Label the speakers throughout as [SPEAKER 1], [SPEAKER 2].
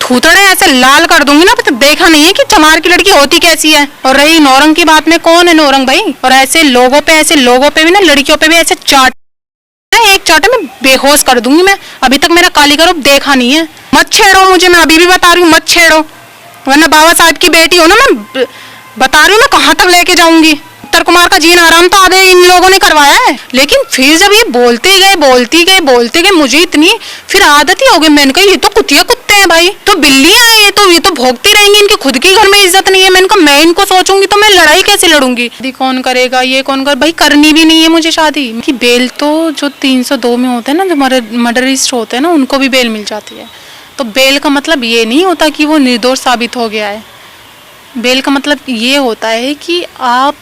[SPEAKER 1] थूथड़े ऐसे लाल कर दूंगी ना, तो देखा नहीं है कि चमार की लड़की होती कैसी है। और रही नौरंग की बात में, कौन है नौरंग भाई? और ऐसे लोगों पे भी ना, लड़कियों पे भी ऐसे चाट, एक चाटे में बेहोश कर दूंगी मैं। अभी तक मेरा काली का रूप देखा नहीं है। मत छेड़ो मुझे, मैं अभी भी बता रही हूँ, मत छेड़ो, वरना बाबा साहब की बेटी हो ना, मैं बता रही हूँ ना कहाँ तक लेके जाऊंगी। उत्तर कुमार का जीना आराम तो आधे इन लोगों ने करवाया है। लेकिन फिर जब ये बोलते गए मुझे इतनी फिर आदत ही हो गई। मैंने कहा ये तो कुत्ते हैं भाई, तो बिल्लियां हैं, ये तो भोगती रहेंगी, इनके खुद के घर में इज्जत नहीं है। मैंने कहा मैं इनको सोचूंगी तो मैं लड़ाई कैसे लड़ूंगी? शादी कौन करेगा, ये कौन कर भाई, करनी भी नहीं है मुझे शादी की। बेल तो जो 302 में होते हैं ना, जो मर्डरिस्ट होते हैं ना, उनको भी बेल मिल जाती है। तो बेल का मतलब ये नहीं होता कि वो निर्दोष साबित हो गया है। बेल का मतलब ये होता है कि आप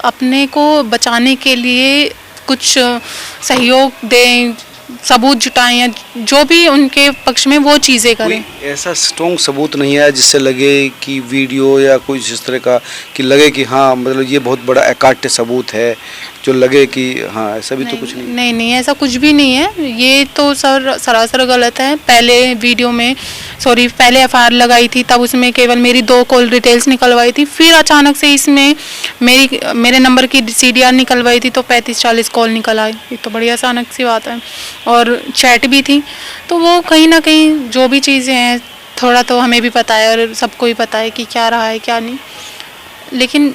[SPEAKER 1] अपने को बचाने के लिए कुछ सहयोग दें, सबूत जुटाएं, या जो भी उनके पक्ष में वो चीज़ें करें।
[SPEAKER 2] ऐसा स्ट्रॉन्ग सबूत नहीं है जिससे लगे कि वीडियो या कुछ इस तरह का कि लगे कि हाँ मतलब ये बहुत बड़ा अकाट्य सबूत है, जो लगे कि हाँ, ऐसा भी तो कुछ नहीं।
[SPEAKER 1] नहीं, ऐसा कुछ भी नहीं है। ये तो सरासर गलत है। पहले एफआईआर लगाई थी, तब उसमें केवल मेरी 2 कॉल डिटेल्स निकलवाई थी। फिर अचानक से इसमें मेरे नंबर की सीडीआर निकलवाई थी, तो 35-40 कॉल निकल आई। ये तो बड़ी अचानक सी बात है। और चैट भी थी, तो वो कहीं ना कहीं जो भी चीज़ें हैं, थोड़ा तो हमें भी पता है और सबको ही पता है कि क्या रहा है क्या नहीं। लेकिन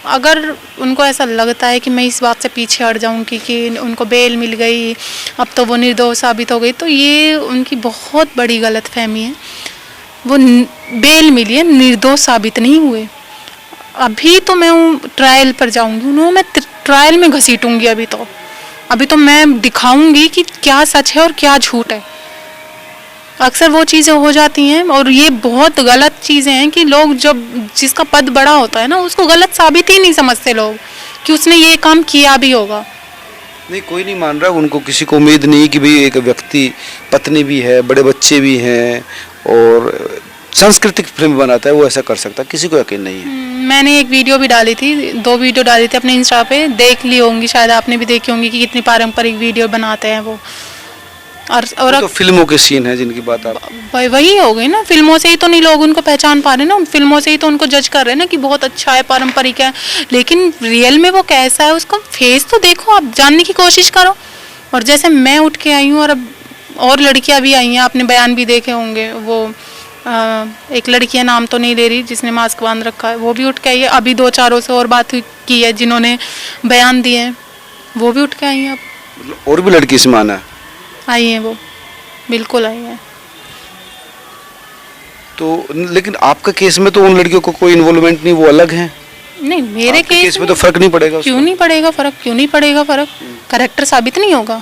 [SPEAKER 1] अगर उनको ऐसा लगता है कि मैं इस बात से पीछे हट जाऊँ कि उनको बेल मिल गई, अब तो वो निर्दोष साबित हो गई, तो ये उनकी बहुत बड़ी गलतफहमी है। वो बेल मिली है, निर्दोष साबित नहीं हुए। अभी तो मैं ट्रायल पर जाऊँगी, उन्होंने मैं ट्रायल में घसीटूँगी। अभी तो मैं दिखाऊँगी कि क्या सच है और क्या झूठ है। अक्सर वो चीज़ें हो जाती हैं, और ये बहुत गलत चीज़ें हैं कि लोग जब जिसका पद बड़ा होता है ना, उसको गलत साबित ही नहीं समझते लोग कि उसने ये काम किया भी होगा।
[SPEAKER 2] नहीं, कोई नहीं मान रहा, उनको किसी को उम्मीद नहीं कि भाई एक व्यक्ति, पत्नी भी है, बड़े बच्चे भी हैं और सांस्कृतिक फिल्म बनाता है, वो ऐसा कर सकता है, किसी को यकीन नहीं है।
[SPEAKER 1] मैंने एक वीडियो भी डाली थी, 2 वीडियो डाली थी अपने इंस्टा पे, देख ली होंगी शायद, आपने भी देखी होंगी कि कितनी पारंपरिक वीडियो बनाते हैं वो। और
[SPEAKER 2] तो फिल्मों के सीन है जिनकी बात आप,
[SPEAKER 1] वही हो गई ना, फिल्मों से ही तो नहीं लोग उनको पहचान पा रहे ना, उन फिल्मों से ही तो उनको जज कर रहे हैं ना कि बहुत अच्छा है, पारंपरिक है। लेकिन रियल में वो कैसा है, उसका फेस तो देखो, आप जानने की कोशिश करो। और जैसे मैं उठ के आई हूँ, और अब और लड़कियाँ भी आई हैं, आपने बयान भी देखे होंगे। वो एक लड़की है, नाम तो नहीं ले रही, जिसने मास्क बांध रखा है, वो भी उठ के आई है। अभी 2-4 से और बात की है जिन्होंने बयान दिए हैं, वो भी उठ के आई हैं। अब
[SPEAKER 2] और भी लड़की से माना
[SPEAKER 1] आई हैं, वो बिल्कुल आई हैं।
[SPEAKER 2] तो लेकिन आपका केस में तो उन लड़कियों को कोई इन्वॉल्वमेंट नहीं, वो अलग हैं।
[SPEAKER 1] नहीं, मेरे
[SPEAKER 2] केस में तो फर्क नहीं पड़ेगा।
[SPEAKER 1] क्यों नहीं पड़ेगा फर्क? कैरेक्टर साबित नहीं होगा?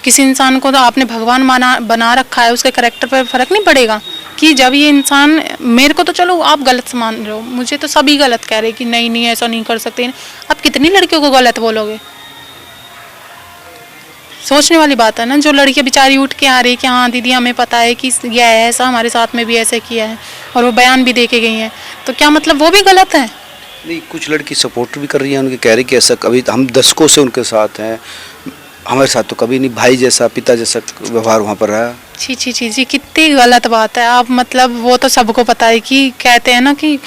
[SPEAKER 1] किसी इंसान को तो आपने भगवान बना रखा है, उसके कैरेक्टर पर फर्क नहीं पड़ेगा कि जब ये इंसान, मेरे को तो चलो आप गलत मान रहे हो, मुझे तो सभी गलत कह रहे कि नहीं ऐसा नहीं कर सकते। आप कितनी लड़कियों को गलत बोलोगे? सोचने वाली बात है ना। जो लड़कियां बेचारी उठ के आ रही कि हाँ दीदी हमें पता है कि यह है ऐसा, हमारे साथ में भी ऐसे किया है, और वो बयान भी दे के गई हैं, तो क्या मतलब वो भी गलत है?
[SPEAKER 2] नहीं, कुछ लड़की सपोर्ट भी कर रही है, उनके कह रही कि ऐसा कभी हम दशकों से उनके साथ हैं, हमारे साथ तो कभी नहीं, भाई जैसा, पिता जैसा व्यवहार वहाँ पर रहा।
[SPEAKER 1] छी, कितनी गलत बात है। आप मतलब वो तो सबको पता है कि कहते हैं ना कि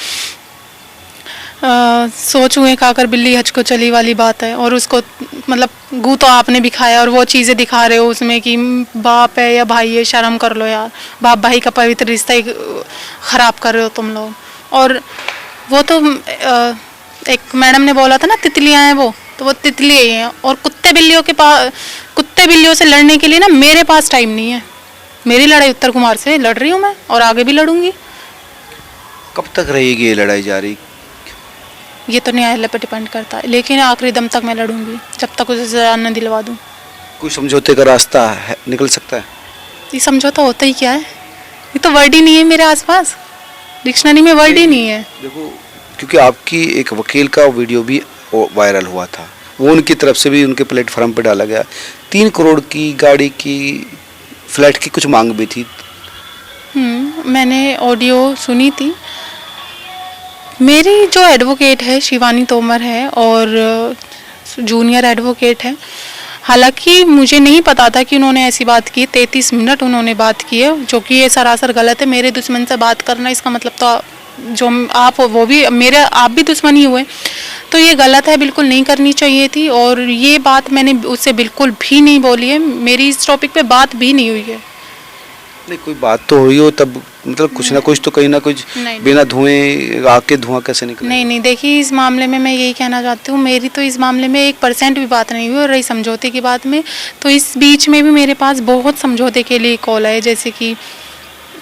[SPEAKER 1] सोच हुए खाकर बिल्ली हज को चली वाली बात है। और उसको मतलब गू तो आपने भी खाया, और वो चीज़ें दिखा रहे हो उसमें कि बाप है या भाई है, शर्म कर लो यार, बाप भाई का पवित्र रिश्ता ही ख़राब कर रहे हो तुम लोग। और वो तो एक मैडम ने बोला था ना तितलियाँ हैं वो, तो वो तितली ही हैं। और कुत्ते बिल्लियों से लड़ने के लिए ना मेरे पास टाइम नहीं है। मेरी लड़ाई उत्तर कुमार से लड़ रही हूँ मैं, और आगे भी लड़ूंगी।
[SPEAKER 2] कब तक रहेगी ये लड़ाई जारी?
[SPEAKER 1] ये तो न्यायालय पर डिपेंड करता है, लेकिन आखिरी दम तक मैं लड़ूंगी, जब तक उसे सजा न दिलवा दूं।
[SPEAKER 2] कोई समझौते का रास्ता है, निकल सकता है?
[SPEAKER 1] ये समझौता होता ही क्या है? ये तो वर्ड ही नहीं है मेरे आसपास, डिक्शनरी में वर्ड ही नहीं है।
[SPEAKER 2] देखो, क्योंकि आपकी एक वकील का वीडियो भी वायरल हुआ था, वो उनकी तरफ से भी उनके प्लेटफॉर्म पर डाला गया। 3 करोड़ की गाड़ी की, फ्लैट की कुछ मांग भी थी।
[SPEAKER 1] मैंने ऑडियो सुनी थी। मेरी जो एडवोकेट है शिवानी तोमर है, और जूनियर एडवोकेट है, हालांकि मुझे नहीं पता था कि उन्होंने ऐसी बात की। 33 मिनट उन्होंने बात की है, जो कि ये सरासर गलत है। मेरे दुश्मन से बात करना, इसका मतलब तो जो आप वो भी मेरे, आप भी दुश्मन ही हुए, तो ये गलत है, बिल्कुल नहीं करनी चाहिए थी। और ये बात मैंने उससे बिल्कुल भी नहीं बोली है, मेरी इस टॉपिक पे बात भी नहीं हुई है।
[SPEAKER 2] नहीं, कोई बात तो हुई हो तब, मतलब कुछ ना कुछ तो, कहीं ना कुछ,
[SPEAKER 1] नहीं।
[SPEAKER 2] बिना धुएं आग के धुआं कैसे निकले?
[SPEAKER 1] नहीं, देखिए इस मामले में मैं यही कहना चाहती हूँ, मेरी तो इस मामले में 1% भी बात नहीं हुई। और रही समझौते की बात में, तो इस बीच में भी मेरे पास बहुत समझौते के लिए कॉल आए, जैसे कि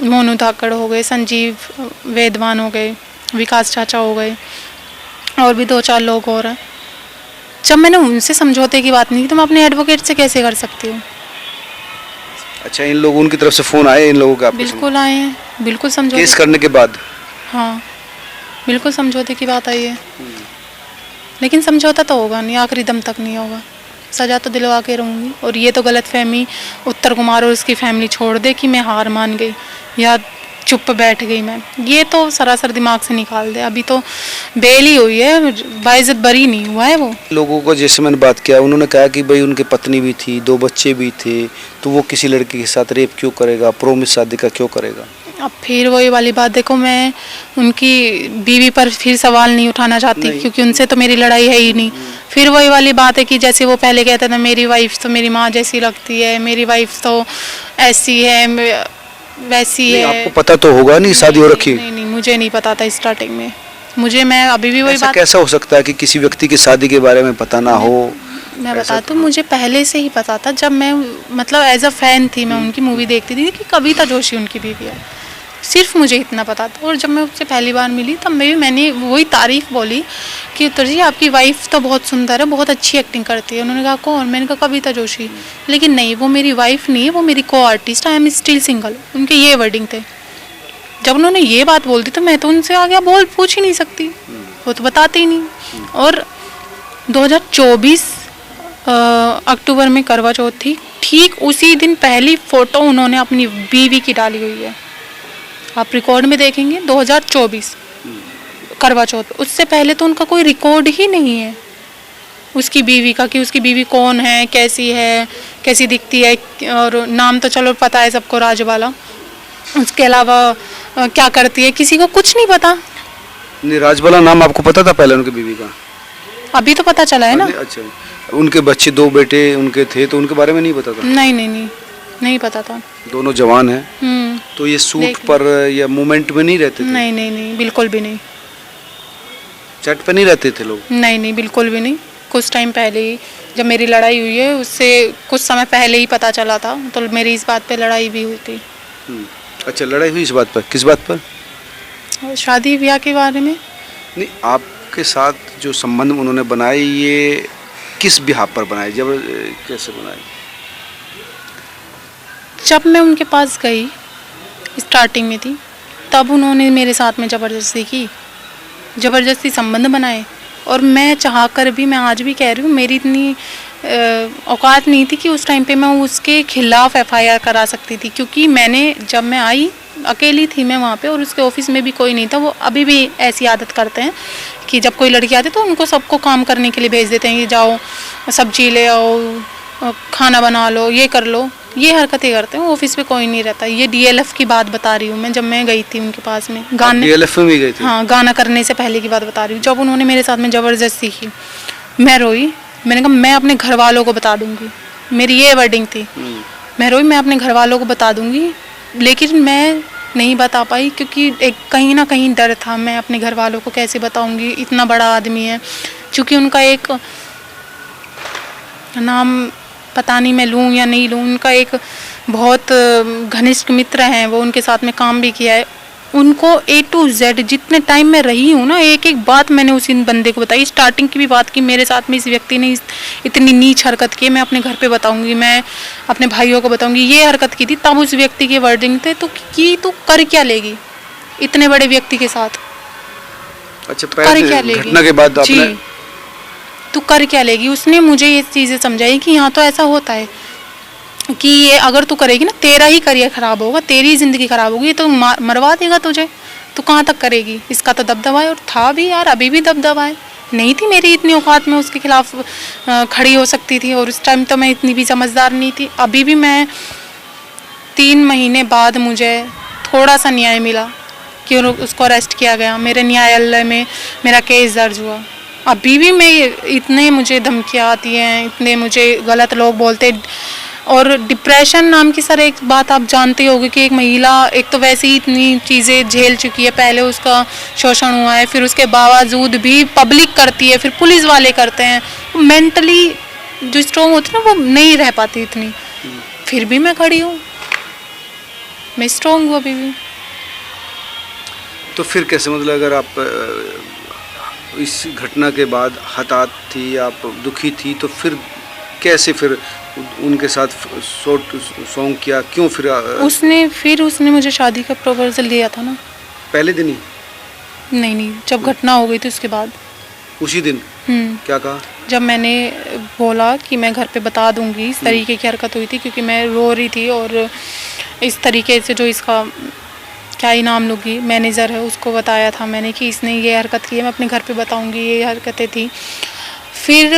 [SPEAKER 1] मोनू धाकड़ हो गए, संजीव वेदवान हो गए, विकास चाचा हो गए, और भी 2-4 लोग और हैं। जब मैंने उनसे समझौते की बात नहीं की, तो मैं अपने एडवोकेट से कैसे कर सकती हूँ?
[SPEAKER 2] अच्छा, इन लोगों, उनकी तरफ से फोन आए इन लोगों के आपके?
[SPEAKER 1] बिल्कुल आए हैं, बिल्कुल समझौते।
[SPEAKER 2] केस करने के बाद?
[SPEAKER 1] हाँ, बिल्कुल समझौते की बात आई है। लेकिन समझौता तो होगा नहीं, आखिरी दम तक नहीं होगा। सजा तो दिलवा के रहूँगी। और ये तो गलतफहमी उत्तर कुमार और उसकी फैमिली छोड़ दे कि मैं हार मान गई या चुप बैठ गई मैं, ये तो सरासर दिमाग से निकाल दे। अभी तो बेल ही हुई है, बाइज्जत बरी नहीं हुआ है वो।
[SPEAKER 2] लोगों को जैसे मैंने बात किया, उन्होंने कहा कि भाई उनकी पत्नी भी थी, 2 बच्चे भी थे, तो वो किसी लड़की के साथ रेप क्यों करेगा, प्रोमिस शादी का क्यों करेगा?
[SPEAKER 1] अब फिर वही वाली बात, देखो मैं उनकी बीवी पर फिर सवाल नहीं उठाना चाहती, क्योंकि उनसे तो मेरी लड़ाई है ही नहीं। फिर वही वाली बात है कि जैसे वो पहले कहता था मेरी वाइफ तो मेरी माँ जैसी लगती है, मेरी वाइफ तो ऐसी है वैसी है।
[SPEAKER 2] आपको पता तो होगा नहीं, शादी हो रखी?
[SPEAKER 1] नहीं, मुझे नहीं पता था स्टार्टिंग में। मैं अभी भी वही
[SPEAKER 2] ऐसा
[SPEAKER 1] बात,
[SPEAKER 2] कैसा हो सकता है कि किसी व्यक्ति की शादी के बारे में पता ना हो?
[SPEAKER 1] मैं बताती हूँ, मुझे पहले से ही पता था। जब मैं मतलब एज अ फैन थी, मैं उनकी मूवी देखती थी कि कविता जोशी उनकी बीवी है, सिर्फ मुझे इतना पता था। और जब मैं उससे पहली बार मिली, तब मैंने वही तारीफ बोली कि उत्तर जी आपकी वाइफ तो बहुत सुंदर है, बहुत अच्छी एक्टिंग करती है। उन्होंने कहा कौन? मैंने कहा कविता जोशी। लेकिन नहीं, वो मेरी वाइफ नहीं है, वो मेरी को artist, I am still single, उनके ये वर्डिंग थे। जब उन्होंने ये बात बोल दी, तो मैं तो उनसे आगे पूछ ही नहीं सकती, वो तो बताते ही नहीं। और 2024 अक्टूबर में करवा चौथ थी, ठीक उसी दिन पहली फोटो उन्होंने अपनी बीवी की डाली हुई है, आप रिकॉर्ड में देखेंगे 2024 करवा चौथ। उससे पहले तो उनका कोई रिकॉर्ड ही नहीं है उसकी बीवी का, कि उसकी बीवी कौन है, कैसी दिखती है। और नाम तो चलो पता है सबको, राजबाला। उसके अलावा क्या करती है, किसी को कुछ नहीं पता।
[SPEAKER 2] नहीं, राजबाला नाम आपको पता था पहले उनकी बीवी का?
[SPEAKER 1] अभी तो पता चला है ना।
[SPEAKER 2] अच्छा, उनके बच्चे 2 बेटे उनके थे, तो उनके बारे में नहीं पता था?
[SPEAKER 1] नहीं पता था।
[SPEAKER 2] दोनों जवान हैं। तो ये सूट पर या मूवमेंट में नहीं रहते थे?
[SPEAKER 1] नहीं, बिल्कुल भी नहीं।
[SPEAKER 2] चैट पे नहीं रहते थे लोग?
[SPEAKER 1] नहीं, बिल्कुल भी नहीं। कुछ टाइम पहले ही, जब मेरी लड़ाई हुई है उससे कुछ समय पहले ही पता चला था, तो मेरी इस बात पे लड़ाई भी हुई थी।
[SPEAKER 2] अच्छा, लड़ाई हुई इस बात पर? किस बात पर?
[SPEAKER 1] शादी ब्याह के बारे में।
[SPEAKER 2] नहीं, आपके साथ जो संबंध उन्होंने बनाए, ये किस बिहार पर बनाए, जब कैसे बनाए?
[SPEAKER 1] जब मैं उनके पास गई, स्टार्टिंग में थी, तब उन्होंने मेरे साथ में ज़बरदस्ती संबंध बनाए। और मैं चाहकर भी, मैं आज भी कह रही हूँ, मेरी इतनी औकात नहीं थी कि उस टाइम पे मैं उसके खिलाफ़ FIR करा सकती थी, क्योंकि जब मैं आई अकेली थी मैं वहाँ पे, और उसके ऑफिस में भी कोई नहीं था। वो अभी भी ऐसी आदत करते हैं कि जब कोई लड़की आती है तो उनको सबको काम करने के लिए भेज देते हैं कि जाओ सब्जी ले आओ, खाना बना लो, ये कर लो, ये हरकतें करते हैं। ऑफिस पे कोई नहीं रहता। ये DLF की बात बता रही हूँ मैं, जब मैं गई थी उनके पास में गाने।
[SPEAKER 2] DLF में भी गई थी? हाँ,
[SPEAKER 1] गाना करने से पहले की बात बता रही हूँ। जब उन्होंने मेरे साथ में ज़बरदस्ती की, मैं रोई। मैंने कहा मैं अपने घर वालों को बता दूंगी, मेरी ये वर्डिंग थी। मैं रोई, मैं अपने घर वालों को बता दूंगी। लेकिन मैं नहीं बता पाई, क्योंकि एक कहीं ना कहीं डर था, मैं अपने घर वालों को कैसे बताऊंगी, इतना बड़ा आदमी है। चूँकि उनका एक नाम पता नहीं मैं लूँ या नहीं लूँ, उनका एक बहुत घनिष्ठ मित्र हैं, वो उनके साथ में काम भी किया है। उनको A to Z जितने टाइम में रही हूँ ना, एक एक बात मैंने उस बंदे को बताई। स्टार्टिंग की भी बात की, मेरे साथ में इस व्यक्ति ने इतनी नीच हरकत की, मैं अपने घर पे बताऊंगी, मैं अपने भाइयों को बताऊंगी, ये हरकत की थी। तब उस व्यक्ति के वर्डिंग थे तो कि तू कर क्या लेगी इतने बड़े व्यक्ति के साथ?
[SPEAKER 2] अच्छा, कर क्या लेगी घटना के बाद आपने?
[SPEAKER 1] तू कर क्या लेगी? उसने मुझे ये चीज़ें समझाई कि यहाँ तो ऐसा होता है कि ये अगर तू करेगी ना, तेरा ही करियर ख़राब होगा, तेरी ज़िंदगी ख़राब होगी, तो मरवा देगा तुझे, तू कहाँ तक करेगी? इसका तो दबदबा है, और था भी यार, अभी भी दबदबा है। नहीं थी मेरी इतनी औकात में उसके खिलाफ खड़ी हो सकती थी, और उस टाइम तो मैं इतनी भी समझदार नहीं थी। अभी भी मैं 3 महीने बाद मुझे थोड़ा सा न्याय मिला कि उसको अरेस्ट किया गया, मेरे न्यायालय में मेरा केस दर्ज हुआ। अभी भी मैं इतने मुझे धमकियाँ आती हैं, इतने मुझे गलत लोग बोलते। और डिप्रेशन नाम की सर एक बात आप जानते होगे कि एक महिला एक तो वैसे ही इतनी चीज़ें झेल चुकी है, पहले उसका शोषण हुआ है, फिर उसके बावजूद भी पब्लिक करती है, फिर पुलिस वाले करते हैं, मेंटली जो स्ट्रॉन्ग होती है ना वो नहीं रह पाती इतनी। फिर भी मैं खड़ी हूँ, मैं स्ट्रॉन्ग हूँ अभी भी।
[SPEAKER 2] तो फिर कैसे, मतलब अगर आप इस घटना के बाद हताहत थी, आप दुखी थी, तो फिर कैसे फिर उनके साथ सॉन्ग किया, क्यों फिर
[SPEAKER 1] उसने मुझे शादी का प्रपोजल दिया था ना,
[SPEAKER 2] पहले दिन ही?
[SPEAKER 1] नहीं, जब घटना हो गई थी उसके बाद,
[SPEAKER 2] उसी दिन। क्या कहा? जब
[SPEAKER 1] मैंने बोला कि मैं घर पे बता दूंगी, इस तरीके की हरकत हुई थी, क्योंकि मैं रो रही थी, और इस तरीके से जो इसका क्या ही नाम लूँगी मैनेजर है उसको बताया था मैंने कि इसने ये हरकत की है, मैं अपने घर पे बताऊंगी, ये हरकतें थी। फिर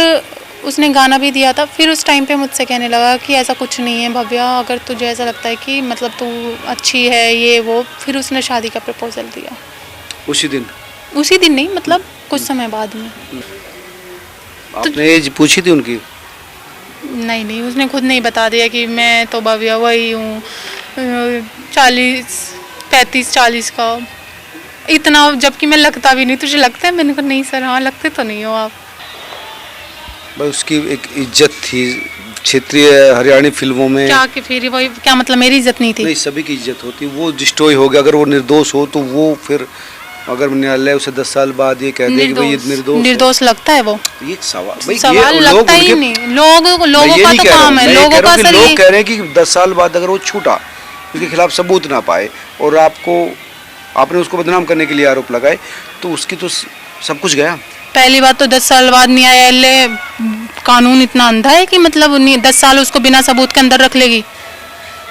[SPEAKER 1] उसने गाना भी दिया था। फिर उस टाइम पे मुझसे कहने लगा कि ऐसा कुछ नहीं है भव्या, अगर तुझे ऐसा लगता है कि मतलब तू अच्छी है ये वो। फिर उसने शादी का प्रपोजल दिया
[SPEAKER 2] उसी दिन
[SPEAKER 1] नहीं, मतलब कुछ समय बाद में।
[SPEAKER 2] आपने एज पूछी थी उनकी?
[SPEAKER 1] नहीं, उसने खुद नहीं बता दिया कि मैं तो भव्या वही हूँ 35-40 का, इतना, जबकि मैं लगता भी नहीं। तुझे लगता है? मैंने कहा नहीं सर। हाँ, लगते तो नहीं हो आप।
[SPEAKER 2] बस उसकी एक इज्जत थी क्षेत्रीय हरियाणी फिल्मों में।
[SPEAKER 1] क्या कि फिर वही क्या मतलब मेरी इज्जत नहीं थी?
[SPEAKER 2] नहीं, सभी की इज्जत होती। वो डिस्ट्रॉय हो गया। अगर वो निर्दोष हो तो वो फिर अगर न्यायालय उसे 10 साल बाद ये कह दे कि भाई ये
[SPEAKER 1] निर्दोष लगता है, वो
[SPEAKER 2] ये सवाल
[SPEAKER 1] ये लगता ही नहीं। लोगों का तो काम है, लोगों का सर।
[SPEAKER 2] लोग कह रहे हैं कि 10 साल बाद अगर वो छूटा, उसके खिलाफ सबूत ना पाए और आपने उसको बदनाम करने के लिए आरोप लगाए, तो उसकी तो सब कुछ गया।
[SPEAKER 1] पहली बात तो 10 साल बाद न्यायालय कानून इतना अंधा है कि मतलब 10 साल उसको बिना सबूत के अंदर रख लेगी?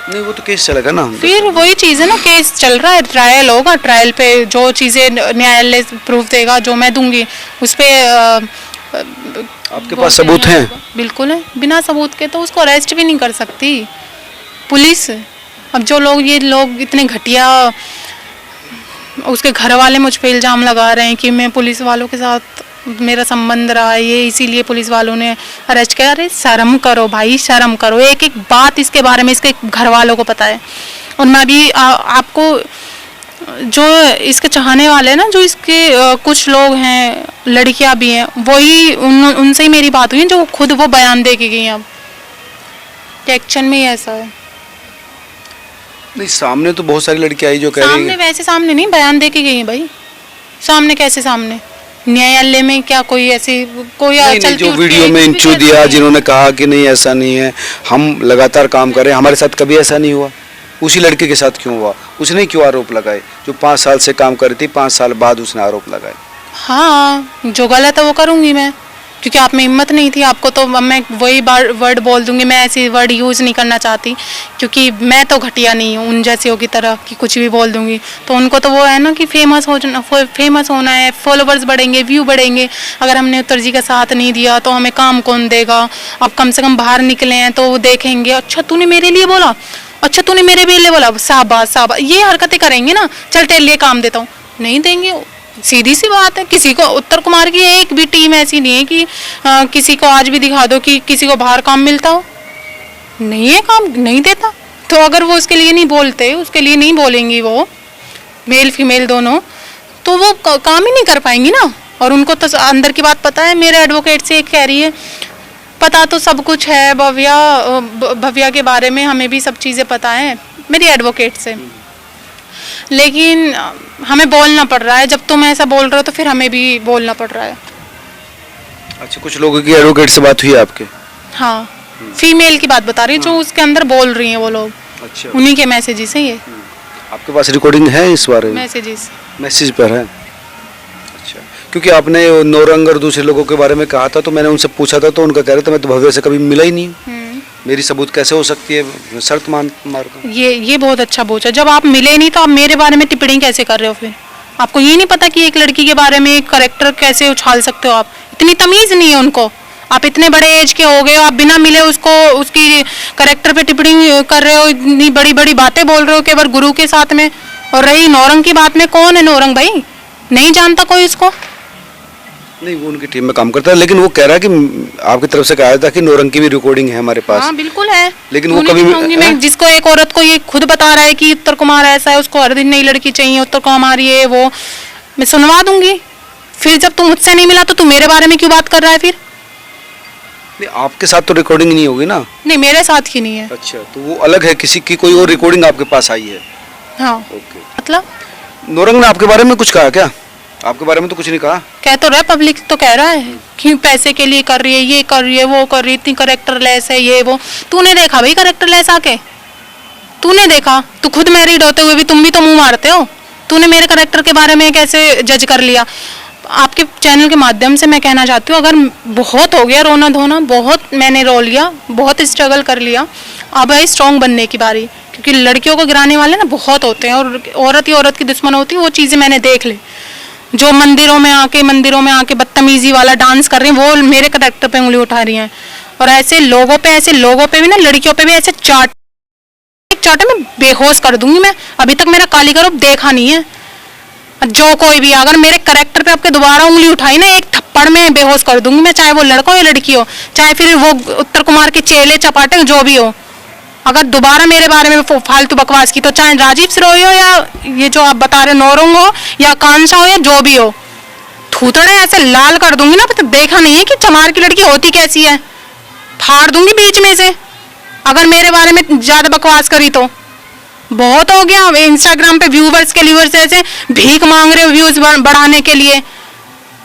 [SPEAKER 2] नहीं, वो तो केस चलेगा ना।
[SPEAKER 1] फिर वही चीज़ है ना, केस चल रहा है, ट्रायल होगा, ट्रायल पे जो चीज़ें न्यायालय प्रूफ देगा, जो मैं दूंगी उस पे
[SPEAKER 2] आपके पास सबूत हैं?
[SPEAKER 1] बिल्कुल है। बिना सबूत के तो उसको अरेस्ट भी नहीं कर सकती पुलिस। अब जो ये लोग इतने घटिया, उसके घर वाले मुझ पे इल्ज़ाम लगा रहे हैं कि मैं पुलिस वालों के साथ मेरा संबंध रहा है, ये इसीलिए पुलिस वालों ने अरेस्ट किया। अरे शर्म करो भाई, शर्म करो। एक एक बात इसके बारे में इसके घर वालों को पता है। और मैं भी आपको, जो इसके चाहने वाले हैं ना, जो इसके कुछ लोग हैं, लड़कियां भी हैं, वही उनसे ही मेरी बात हुई है, जो खुद वो बयान दे के गई हैं। अब एक्शन में ही ऐसा है।
[SPEAKER 2] नहीं, सामने तो बहुत सारी लड़कियां आई जो कह रही हैं।
[SPEAKER 1] सामने वैसे सामने नहीं, बयान दे के गई हैं भाई। सामने कैसे सामने? न्यायालय में क्या कोई ऐसी कोई
[SPEAKER 2] नहीं, जो वीडियो में इंटरव्यू दिया, जिन्होंने कहा कि नहीं ऐसा नहीं है, हम लगातार काम कर रहे हैं, हमारे साथ कभी ऐसा नहीं हुआ। उसी लड़के के साथ क्यों हुआ? उसने क्यों आरोप लगाए? जो 5 साल से काम कर रही थी, 5 साल बाद उसने आरोप लगाए।
[SPEAKER 1] हाँ, जो गलत है वो करूँगी मैं, क्योंकि आप में हिम्मत नहीं थी। आपको तो मैं वही वर्ड बोल दूंगी, मैं ऐसी वर्ड यूज़ नहीं करना चाहती, क्योंकि मैं तो घटिया नहीं हूँ उन जैसे की तरह कि कुछ भी बोल दूंगी। तो उनको तो वो है ना कि फेमस होना है, फॉलोवर्स बढ़ेंगे, व्यू बढ़ेंगे। अगर हमने उत्तर जी का साथ नहीं दिया तो हमें काम कौन देगा? अब कम से कम बाहर निकले हैं तो वो देखेंगे, अच्छा तूने मेरे लिए बोला, अच्छा तूने मेरे लिए बोला, शाबाश शाबाश। ये हरकतें करेंगे ना, चल तेरे लिए काम देता हूँ, नहीं देंगे। सीधी सी बात है। किसी को उत्तर कुमार की एक भी टीम ऐसी नहीं है कि किसी को आज भी दिखा दो कि किसी को बाहर काम मिलता हो, नहीं है, काम नहीं देता। तो अगर वो उसके लिए नहीं बोलते, उसके लिए नहीं बोलेंगी, वो मेल फीमेल दोनों, तो वो काम ही नहीं कर पाएंगी ना। और उनको तो अंदर की बात पता है। मेरे एडवोकेट से कह रही है, पता तो सब कुछ है भव्या के बारे में, हमें भी सब चीज़ें पता है मेरी एडवोकेट से, लेकिन हमें बोलना पड़ रहा है। जब तुम ऐसा बोल रहे हो तो फिर हमें भी बोलना पड़ रहा है।
[SPEAKER 2] अच्छा, कुछ लोगों की एडवोकेट से बात हुई है आपके?
[SPEAKER 1] हाँ, फीमेल की बात बता रही हूँ, जो उसके अंदर बोल रही हैं वो लोग।
[SPEAKER 2] अच्छा,
[SPEAKER 1] उन्हीं के मैसेजेस हैं ये।
[SPEAKER 2] आपके पास रिकॉर्डिंग है इस बारे में? मैसेज पर है। अच्छा, क्योंकि आपने नौरंग और दूसरे लोगों के बारे में कहा था, तो मैंने उनसे पूछा था, तो उनका कह रहे थे मैं तो भव्य से कभी मिला ही नहीं, मेरी सबूत कैसे हो सकती है, शर्त मार दो।
[SPEAKER 1] ये बहुत अच्छा पूछा। जब आप मिले नहीं तो आप मेरे बारे में टिप्पणी कैसे कर रहे हो? फिर आपको ये नहीं पता कि एक लड़की के बारे में एक करेक्टर कैसे उछाल सकते हो आप? इतनी तमीज नहीं है उनको। आप इतने बड़े एज के हो गए हो, आप बिना मिले उसको उसकी करेक्टर पे टिप्पणी कर रहे हो, इतनी बड़ी बड़ी बातें बोल रहे हो केवल गुरु के साथ में। और रही नौरंग की बात में, कौन है नौरंग भाई? नहीं जानता कोई उसको?
[SPEAKER 2] नहीं, वो उनकी टीम में काम करता है, लेकिन वो कह रहा है कि आपकी तरफ से कहा था कि नौरंग की भी रिकॉर्डिंग है हमारे पास।
[SPEAKER 1] हाँ बिल्कुल है,
[SPEAKER 2] लेकिन वो कभी
[SPEAKER 1] मैं जिसको एक औरत को ये खुद बता रहा है कि उत्तर कुमार ऐसा है, उसको हर दिन नई लड़की चाहिए, उत्तर कुमार ये वो, मैं सुनवा दूंगी। फिर जब तू मुझसे नहीं मिला तो तू मेरे बारे में क्यों बात कर रहा है फिर?
[SPEAKER 2] नहीं, आपके साथ तो रिकॉर्डिंग नहीं होगी ना?
[SPEAKER 1] नहीं, मेरे साथ ही नहीं है।
[SPEAKER 2] अच्छा, तो वो अलग है, किसी की कोई और रिकॉर्डिंग आपके पास आई है?
[SPEAKER 1] हाँ।
[SPEAKER 2] ओके।
[SPEAKER 1] मतलब
[SPEAKER 2] नौरंग ने आपके बारे में कुछ कहा क्या? आपके बारे में तो कुछ नहीं कहा।
[SPEAKER 1] कह तो रहा, पब्लिक तो कह रहा है कि पैसे के लिए कर रही है, ये कर रही है, वो कर रही है, इतनी करेक्टर लेस है, ये वो। तूने देखा भाई करेक्टर लेस आके? तूने देखा? तू खुद मैरिड होते हुए भी तुम भी तो मुंह मारते हो। तूने मेरे करेक्टर के बारे में कैसे जज कर लिया? आपके चैनल के माध्यम से मैं कहना चाहती हूँ, अगर बहुत हो गया रोना धोना, बहुत मैंने रो लिया, बहुत स्ट्रगल कर लिया, अब है स्ट्रॉन्ग बनने की बारी। क्योंकि लड़कियों को गिराने वाले ना बहुत होते हैं, और औरत ही औरत की दुश्मन होती है। वो चीज़ें मैंने देख ली। जो मंदिरों में आके बदतमीजी वाला डांस कर रही हैं, वो मेरे करेक्टर पे उंगली उठा रही हैं। और ऐसे लोगों पे भी ना, लड़कियों पे भी ऐसे एक चाटे में बेहोश कर दूंगी मैं। अभी तक मेरा काली का रूप देखा नहीं है। जो कोई भी अगर मेरे करेक्टर पे आपके दोबारा उंगली उठाई ना, एक थप्पड़ में बेहोश कर दूंगी मैं, चाहे वो लड़का हो या लड़की हो, चाहे फिर वो उत्तर कुमार के चेले चपाटे जो भी हो। अगर दोबारा मेरे बारे में फालतू बकवास की, तो चाहे राजीव सिरोही हो या ये जो आप बता रहे नौरंग हो या कांसा हो या जो भी हो, थूथड़े ऐसे लाल कर दूंगी ना। तो देखा नहीं है कि चमार की लड़की होती कैसी है? फाड़ दूंगी बीच में से अगर मेरे बारे में ज्यादा बकवास करी तो। बहुत हो गया। इंस्टाग्राम पे व्यूवर्स के लिए ऐसे भीख मांग रहे हो व्यूज बढ़ाने के लिए।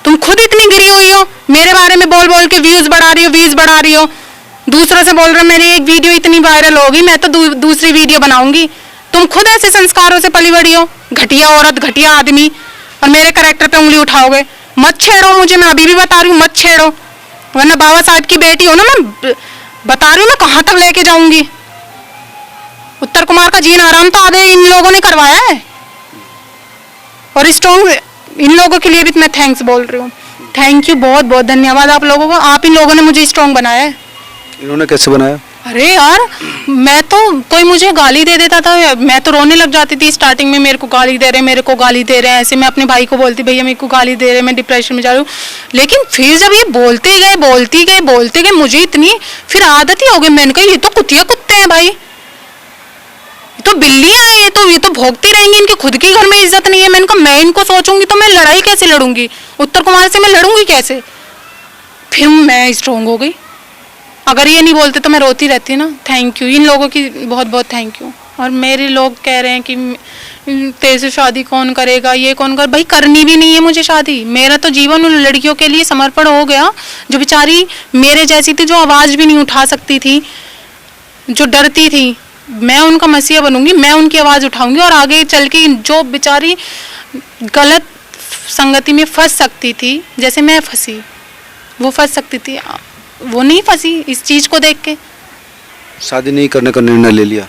[SPEAKER 1] तुम खुद इतनी गिरी हुई हो, मेरे बारे में बोल बोल के व्यूज बढ़ा रही हो। दूसरों से बोल रहे हो मेरी एक वीडियो इतनी वायरल होगी, मैं तो दूसरी वीडियो बनाऊंगी। तुम खुद ऐसे संस्कारों से पली बड़ी हो, घटिया औरत, घटिया आदमी, और मेरे करेक्टर पे उंगली उठाओगे। मत छेड़ो मुझे, मैं अभी भी बता रही हूँ, मत छेड़ो, वरना बाबा साहब की बेटी हो ना, मैं बता रही हूँ मैं कहाँ तक लेके जाऊंगी। उत्तर कुमार का जीना आराम तो आधे इन लोगों ने करवाया है। और स्ट्रॉन्ग इन लोगों के लिए भी मैं थैंक्स बोल रही हूँ। थैंक यू, बहुत बहुत धन्यवाद आप लोगों का। आप इन लोगों ने मुझे स्ट्रॉन्ग बनाया है।
[SPEAKER 2] इन्होंने कैसे बनाया?
[SPEAKER 1] अरे यार, मैं तो कोई मुझे गाली दे देता था, मैं तो रोने लग जाती थी स्टार्टिंग में। मेरे को गाली दे रहे हैं ऐसे। मैं अपने भाई को बोलती, भैया मेरे को गाली दे रहे, मैं डिप्रेशन में जा रही हूँ। लेकिन फिर जब ये बोलते गए मुझे इतनी फिर आदत ही हो गई। मैंने कहा ये तो कुत्ते हैं भाई, तो बिल्लियां हैं, ये तो भोगती रहेंगी, इनके खुद के घर में इज्जत नहीं है। मैंने कहा मैं इनको सोचूंगी तो मैं लड़ाई कैसे लड़ूंगी? उत्तर कुमार से मैं लड़ूंगी कैसे? फिर मैं स्ट्रॉन्ग हो गई। अगर ये नहीं बोलते तो मैं रोती रहती ना। थैंक यू इन लोगों की, बहुत बहुत थैंक यू। और मेरे लोग कह रहे हैं कि तेरे से शादी कौन करेगा, ये कौन कर, भाई करनी भी नहीं है मुझे शादी। मेरा तो जीवन उन लड़कियों के लिए समर्पण हो गया जो बेचारी मेरे जैसी थी, जो आवाज भी नहीं उठा सकती थी, जो डरती थी। मैं उनका मसीहा बनूंगी, मैं उनकी आवाज उठाऊंगी, और आगे चल के जो बेचारी गलत संगति में फंस सकती थी, जैसे मैं फंसी, वो फंस सकती थी, वो नहीं फंसी इस चीज को देख के।
[SPEAKER 2] शादी नहीं करने का निर्णय ले लिया।